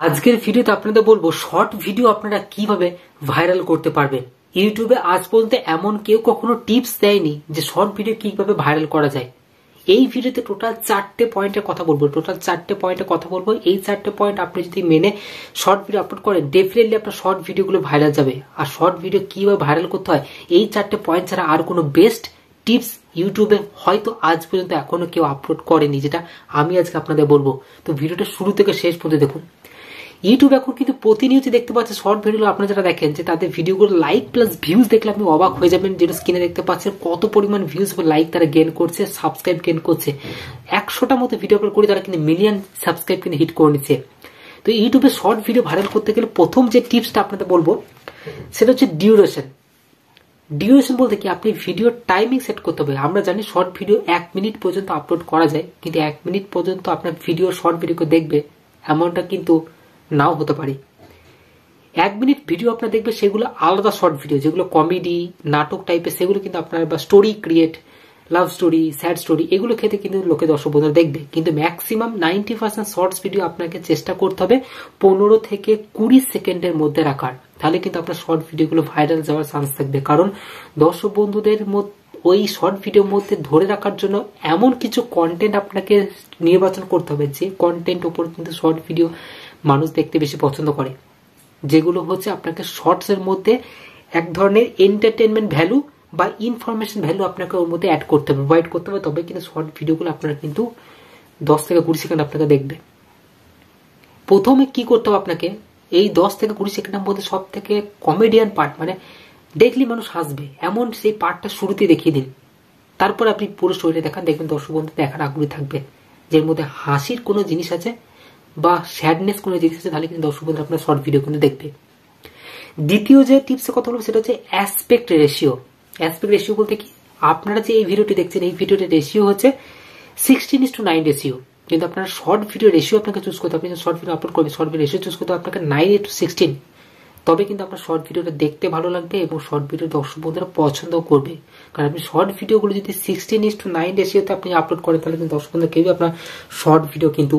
আজকের ভিডিওতে আপনাদের বলবো শর্ট ভিডিও আপনারা কিভাবে ভাইরাল করতে পারবেন। ইউটিউবে আজ পর্যন্ত এমন কেউ কখনো টিপস দেয়নি যে শর্ট ভিডিও কিভাবে ভাইরাল করা যায়। এই ভিডিওতে টোটাল 4টে পয়েন্টের কথা বলবো। এই 4টে পয়েন্ট আপনি যদি মেনে শর্ট ভিডিও আপলোড করেন, ডেফিনেটলি আপনার শর্ট ভিডিওগুলো ভাইরাল যাবে। আর শর্ট ভিডিও কিভাবে ভাইরাল করতে হয়, এই 4টে পয়েন্ট ছাড়া আর কোনো বেস্ট টিপস ইউটিউবে হয়তো আজ পর্যন্ত এখনো কেউ আপলোড করেনি, যেটা আমি আজকে আপনাদের বলবো। তো ভিডিওটা শুরু থেকে শেষ পর্যন্ত দেখুন। ইউটিউব এখন কিন্তু প্রতিনিয়ত দেখতে পাচ্ছেন শর্ট ভিডিও আপনারা যারা দেখেন যে তাদের ভিডিওগুলো লাইক প্লাস ভিউজ দেখলে আপনি অবাক হয়ে যাবেন। যেটা স্ক্রিনে দেখতে পাচ্ছেন কত পরিমাণ ভিউজ বা লাইক তারা গেন করছে, সাবস্ক্রাইব গেন করছে। 100টার মতো ভিডিও আপলোড করে তারা কিন্তু মিলিয়ন সাবস্ক্রাইব কিন্তু হিট করে নিচ্ছে। তো ইউটিউবে শর্ট ভিডিও ভাইরাল করতে গেলে প্রথম যে টিপসটা আপনাদের বলবো সেটা হচ্ছে ডিউরেশন। ডিউরেশন বলতে কি, আপনি ভিডিও টাইমিং সেট করতে হবে। আমরা জানি শর্ট ভিডিও 1 মিনিট পর্যন্ত আপলোড করা যায়, কিন্তু 1 মিনিট পর্যন্ত আপনার ভিডিও শর্ট ভিডিও দেখবে এমনটা কিন্তু নাও হতে পারে। 1 মিনিট ভিডিও আপনার দেখবে সেগুলো আলাদা শর্ট ভিডিও, যেগুলো কমেডি নাটক টাইপের, সেগুলো কিন্তু আপনার বা story create, love story, sad story, এগুলো খেতে কিন্তু লোকে দর্শক বন্ধুরা দেখবে। কিন্তু ম্যাক্সিমাম 90% শর্টস ভিডিও আপনাকে চেষ্টা করতে হবে 15 থেকে 20 সেকেন্ডের মধ্যে রাখার। তাহলে কিন্তু আপনার শর্ট ভিডিওগুলো ভাইরাল যাওয়ার চান্স থাকবে। কারণ দর্শক বন্ধুদের ওই শর্ট ভিডিওর মধ্যে ধরে রাখার জন্য এমন কিছু কন্টেন্ট আপনাকে নির্বাচন করতে হবে যে কন্টেন্ট উপর কিন্তু শর্ট ভিডিও মানুষ দেখতে বেশি পছন্দ করে, যেগুলো হচ্ছে আপনাকে শর্টস এর মধ্যে এক ধরনের এন্টারটেনমেন্ট ভ্যালু বা ইনফরমেশন ভ্যালু আপনাকে ওর মধ্যে অ্যাড করতে হবে, প্রোভাইড করতে হবে। তবে কিন্তু শর্ট ভিডিওগুলো আপনারা কিন্তু 10 থেকে 20 সেকেন্ড আপনাকে দেখবে। প্রথমে কি করতে হবে আপনাকে, এই 10 থেকে 20 সেকেন্ডের মধ্যে সব থেকে কমেডিয়ান পার্ট, মানে দেখলি মানুষ হাসবে এমন সেই পার্টটা শুরুতে দেখিয়ে দিন। তারপর আপনি পুরো স্টোরিটা দেখান, দেখবেন দর্শক বন্ধু দেখার আগ্রহী থাকবে। যের মধ্যে হাসির কোনো জিনিস আছে বা স্যাডনেস কোনো জিনিস আছে, তাহলে কিন্তু দর্শক বন্ধু আপনার শর্ট ভিডিও কিন্তু দেখবে। দ্বিতীয় যে টিপসের কথা বলবো সেটা হচ্ছে অ্যাসপেক্ট রেশিও। অ্যাসপেক্ট রেশিও বলতে কি, আপনারা যে এই ভিডিওটি দেখছেন এই ভিডিওটির রেশিও হচ্ছে 16:9 রেশিও। কিন্তু আপনার শর্ট ভিডিও রেশিও আপনাকে চুজ করতে হবে। আপনি শর্ট ভিডিও আপলোড করবেন, শর্ট ভিডিও রেশিও চুজ করতে হবে আপনাকে 9:16। তবে কিন্তু আপনার শর্ট ভিডিওটা দেখতে ভালো লাগবে এবং শর্ট ভিডিও দর্শক বন্ধুরা পছন্দ করবে। কারণ আপনি শর্ট ভিডিওগুলো যদি 16:9 রেশিওতে আপনি আপলোড করেন, তাহলে কিন্তু দর্শক বন্ধুরা কেউই আপনার শর্ট ভিডিও কিন্তু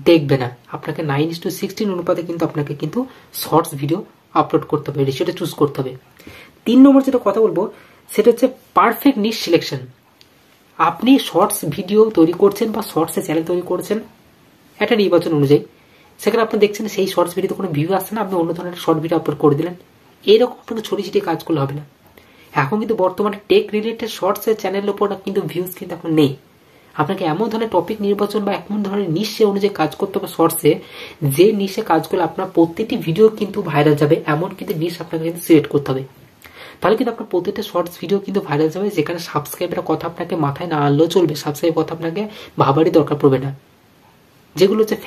দেখবে না। আপনাকে 9:16 অনুপাতে কিন্তু আপনাকে কিন্তু শর্টস ভিডিও আপলোড করতে হবে, রেশিওটা চুজ করতে হবে। 3 নম্বর যেটা কথা বলবো সেটা হচ্ছে পারফেক্ট নিশ সিলেকশন। আপনি শর্টস ভিডিও তৈরি করছেন বা শর্টসে চ্যানেল তৈরি করছেন একটা নির্বাচন অনুযায়ী, সেখানে আপনি দেখছেন সেই শর্টস ভিডিওতে কোনো ভিউ আসছে না, আপনি অন্য ধরনের শর্ট ভিডিও আপলোড করে দিলেন। এইরকম আপনাকে ছড়িয়ে ছিটিয়ে কাজ করলে হবে না। এখন কিন্তু বর্তমানে টেক রিলেটেড শর্টসের চ্যানেলের উপর কিন্তু ভিউজ কিন্তু এখন নেই। আপনাকে এমন ধরনের টপিক নির্বাচন বা এমন ধরনের নিশে অনুযায়ী কাজ করতে হবে শর্টসে, যে নিশে কাজ করলে আপনার প্রত্যেকটি ভিডিও কিন্তু ভাইরাল যাবে, এমন কিন্তু নিশ আপনাকে কিন্তু সিলেক্ট করতে হবে। তাহলে কিন্তু আপনার প্রত্যেকটা শর্টস ভিডিও কিন্তু ভাইরাল যাবে, যেখানে সাবস্ক্রাইবের কথা আপনাকে মাথায় না আনলেও চলবে, সাবস্ক্রাইবের কথা আপনাকে ভাবারই দরকার পড়বে না। যেগুলো হচ্ছে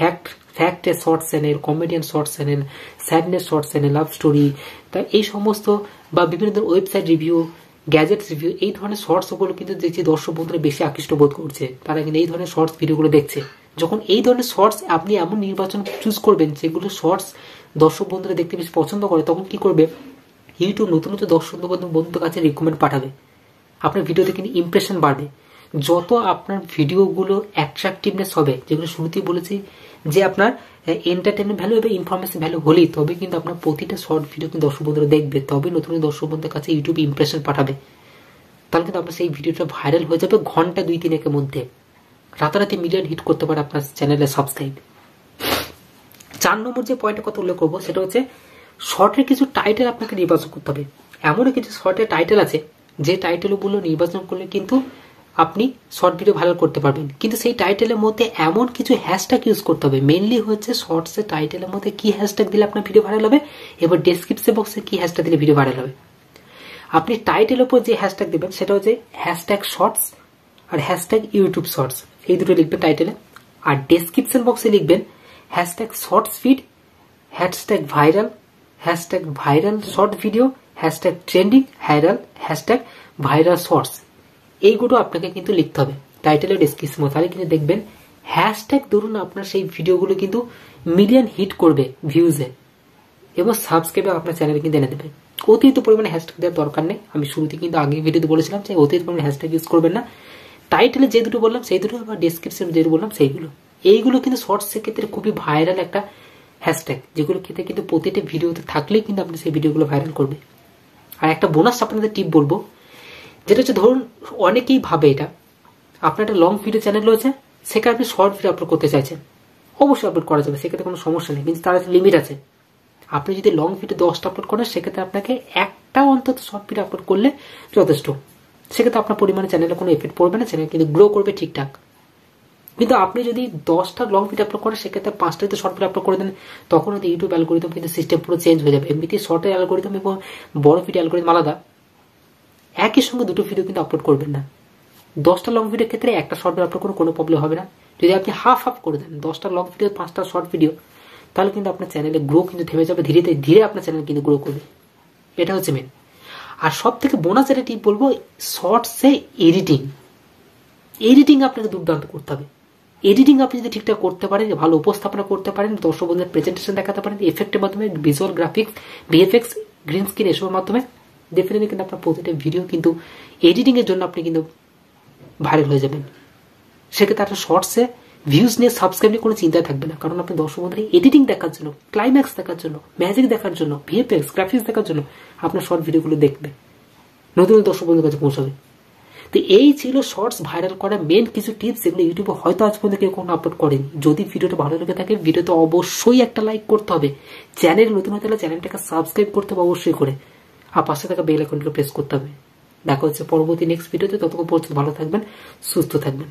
ফ্যাক্টের short channel, comedian short channel, sadness short channel, love story, তাই এই সমস্ত বা বিভিন্ন ধরনের ওয়েবসাইট রিভিউ, গ্যাজেটস রিভিউ, এই ধরনের শর্টস গুলো কিন্তু দেখছি দর্শক বন্ধুরা বেশি আকৃষ্ট বোধ করছে, তারা কিন্তু এই ধরনের শর্টস ভিডিওগুলো দেখছে। যখন এই ধরনের শর্টস আপনি এমন নির্বাচন চুজ করবেন যেগুলো শর্টস দর্শক বন্ধুরা দেখতে বেশি পছন্দ করে, তখন কি করবে, ইউটিউব নতুন নতুন দর্শক বন্ধুদের কাছে রিকমেন্ড পাঠাবে, আপনার ভিডিওতে কিন্তু ইমপ্রেশন বাড়বে। যত আপনার ভিডিওগুলো অ্যাট্রাকটিভনেস হবে, যেগুলো শুরুতেই বলেছি যে আপনার এন্টারটেনমেন্ট ভ্যালু এবং ইনফরমেশন ভ্যালু হলেই তবে কিন্তু আপনার প্রতিটা শর্ট ভিডিও কিন্তু দর্শক বন্ধুরা দেখবে, তবে নতুন দর্শক বন্ধুদের কাছে ইউটিউব ইমপ্রেশন পাঠাবে। তাহলে কিন্তু আপনার সেই ভিডিওটা ভাইরাল হয়ে যাবে ঘন্টা 2-3 মধ্যে, রাতারাতি মিলিয়ন হিট করতে পারে আপনার চ্যানেলে সাবস্ক্রাইব। 4 নম্বর যে পয়েন্টের কথা উল্লেখ করবো সেটা হচ্ছে শর্টের কিছু টাইটেল আপনাকে নির্বাচন করতে হবে। এমনও কিছু শর্টের টাইটেল আছে যে টাইটেলগুলো নির্বাচন করলে কিন্তু আপনি শর্ট ভিডিও ভাইরাল করতে পারবেন, কিন্তু সেই টাইটেলের মধ্যে এমন কিছু হ্যাশট্যাগ ইউজ করতে হবে। মেইনলি হচ্ছে শর্টসের টাইটেলের মধ্যে কি হ্যাশট্যাগ দিলে আপনার ভিডিও ভাইরাল হবে, এবার ডেসক্রিপশন বক্সে কি হ্যাশট্যাগ দিলে ভিডিও ভাইরাল হবে। আপনি টাইটেলের উপর যে হ্যাশট্যাগ দেবেন সেটা হচ্ছে হ্যাশট্যাগ শর্টস আর হ্যাশট্যাগ ইউটিউব শর্টস, এই দুটো লিখবেন টাইটেলে। আর ডেসক্রিপশন বক্সে লিখবেন hashtag shorts feed, hashtag viral short video, hashtag trending viral, hashtag viral shorts. এইগুলো আপনাকে কিন্তু লিখতে হবে টাইটেল ও ডেসক্রিপশন। তাহলে কিন্তু দেখবেন হ্যাশট্যাগ ধরুন আপনার সেই ভিডিওগুলো কিন্তু মিলিয়ন হিট করবে ভিউজে এবং সাবস্ক্রাইবার আপনার চ্যানেলে কিন্তু এনে দেবে। অতিরিক্ত পরিমাণে হ্যাশট্যাগ দেওয়ার দরকার নেই। আমি শুরুতে কিন্তু আগে ভিডিওতে বলেছিলাম যে অতিরিক্ত পরিমাণে হ্যাশট্যাগ ইউজ করবেন না। টাইটেলে যে দুটো বললাম সেই দুটো, বা ডেসক্রিপশন যে বললাম সেইগুলো, এইগুলো কিন্তু শর্টসের ক্ষেত্রে খুবই ভাইরাল একটা হ্যাশট্যাগ, যেগুলো খেতে কিন্তু প্রতিটা ভিডিওতে থাকলেই কিন্তু আপনি সেই ভিডিওগুলো ভাইরাল করবে। আর একটা বোনাস আপনাদের টিপ বলবো, যেটা হচ্ছে ধরুন অনেকেই ভাবে এটা, আপনার একটা লং ভিডিও চ্যানেল রয়েছে, সেখানে আপনি শর্ট ভিডিও আপলোড করতে চাইছেন, অবশ্যই আপলোড করা যাবে, সেক্ষেত্রে কোনো সমস্যা নেই, কিন্তু তার একটা লিমিট আছে। আপনি যদি লং ভিডিও 10টা আপলোড করেন, সেক্ষেত্রে আপনাকে একটা অন্তত শর্ট ভিডিও আপলোড করলে যথেষ্ট। সেক্ষেত্রে আপনার পরিমাণে চ্যানেলে কোনো এফেক্ট পড়বে না, চ্যানেল কিন্তু গ্রো করবে ঠিকঠাক। কিন্তু আপনি যদি 10টা লং ভিডিও আপলোড করেন, সেক্ষেত্রে 5টাই তো শর্ট ভিডিও আপলোড করে দেন, তখন হয়তো ইউটিউব অ্যালগোরিদম কিন্তু সিস্টেম পুরো চেঞ্জ হয়ে যাবে। এমনিতেই শর্টের অ্যালগোরিদম এবং বড় ভিডিও অ্যালগোরিদম আলাদা, একই সঙ্গে দুটো ভিডিও কিন্তু আপলোড করবেন না। 10টা লং ভিডিওর ক্ষেত্রে একটা শর্ট ভিডিও আপলোড করলে কোনো প্রবলেম হবে না। যদি আপনি হাফ করে দেন, 10টা লং ভিডিও 5টা শর্ট ভিডিও, তাহলে কিন্তু আপনার চ্যানেলে গ্রো কিন্তু থেমে যাবে, ধীরে ধীরে আপনার চ্যানেল কিন্তু গ্রো করবে। এটা হচ্ছে মেন। আর সব থেকে বোনাস যেটা টিপ বলবো, শর্টসে এডিটিং আপনাকে দুর্দান্ত করতে হবে। এডিটিং আপনি যদি ঠিকঠাক করতে পারেন, ভালো উপস্থাপনা করতে পারেন, দর্শক বন্ধুদের প্রেজেন্টেশন দেখাতে পারেন, এফেক্টের মাধ্যমে, visual graphics, VFX, green screen এসবের মাধ্যমে, ডেফিনেটলি কিন্তু আপনার প্রতিটা ভিডিও কিন্তু এডিটিং এর জন্য আপনি কিন্তু ভাইরাল হয়ে যাবেন। সেক্ষেত্রে আপনার শর্টসে ভিউজ নিয়ে, সাবস্ক্রাইব নিয়ে কোনো চিন্তা থাকবে না, কারণ আপনি দর্শক বন্ধুদের এডিটিং দেখার জন্য, ক্লাইম্যাক্স দেখার জন্য, ম্যাজিক দেখার জন্য, ভিএফএক্স, গ্রাফিক্স দেখার জন্য আপনার শর্ট ভিডিওগুলো দেখবে, নতুন দর্শক বন্ধুদের কাছে পৌঁছাবে। তো এই ছিল শর্টস ভাইরাল করার মেন কিছু টিপস, যেগুলো ইউটিউবে হয়তো আজ পর্যন্ত কেউ কোনো আপলোড করেনি। যদি ভিডিওটা ভালো লেগে থাকে, ভিডিওতে অবশ্যই একটা লাইক করতে হবে, চ্যানেল নতুন হতে হলে চ্যানেলটাকে সাবস্ক্রাইব করতে হবে অবশ্যই করে, আর পাশে থাকা বেল আইকনটা প্রেস করতে হবে। দেখা হচ্ছে পরবর্তী নেক্সট ভিডিওতে, ততক্ষণ পর্যন্ত ভালো থাকবেন, সুস্থ থাকবেন।